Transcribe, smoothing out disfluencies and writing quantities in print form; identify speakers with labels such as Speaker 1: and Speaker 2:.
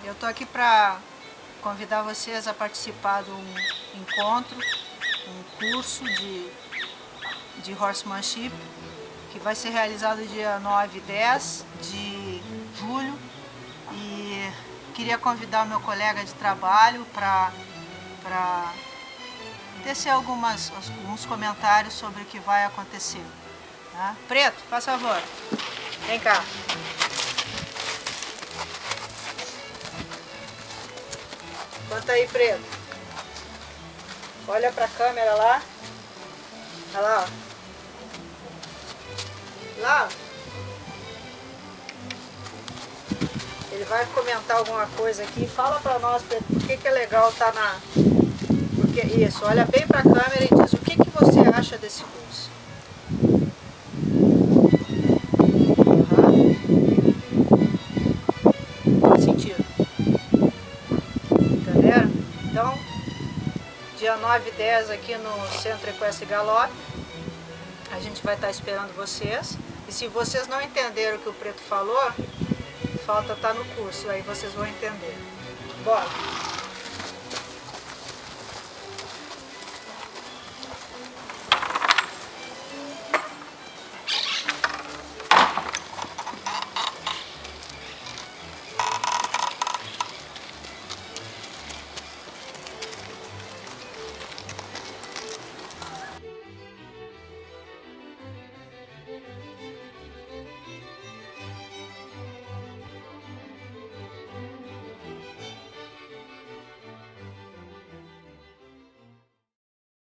Speaker 1: Eu tô aqui para convidar vocês a participar de um encontro, um curso de horsemanship, que vai ser realizado dia 9 e 10 de julho, e queria convidar o meu colega de trabalho para tecer alguns comentários sobre o que vai acontecer. Tá? Preto, faz favor, vem cá. Conta aí, Preto. Olha pra câmera lá. Olha lá, ó. Lá, ó. Ele vai comentar alguma coisa aqui. Fala pra nós, Preto, por que é legal estar na... Porque isso, olha bem pra câmera e diz o que você acha desse curso. Faz sentido. Entenderam? Então, dia 9 e 10 aqui no Centro Equestre Galope, a gente vai estar esperando vocês. E se vocês não entenderam o que o Preto falou, falta estar no curso, aí vocês vão entender. Bora!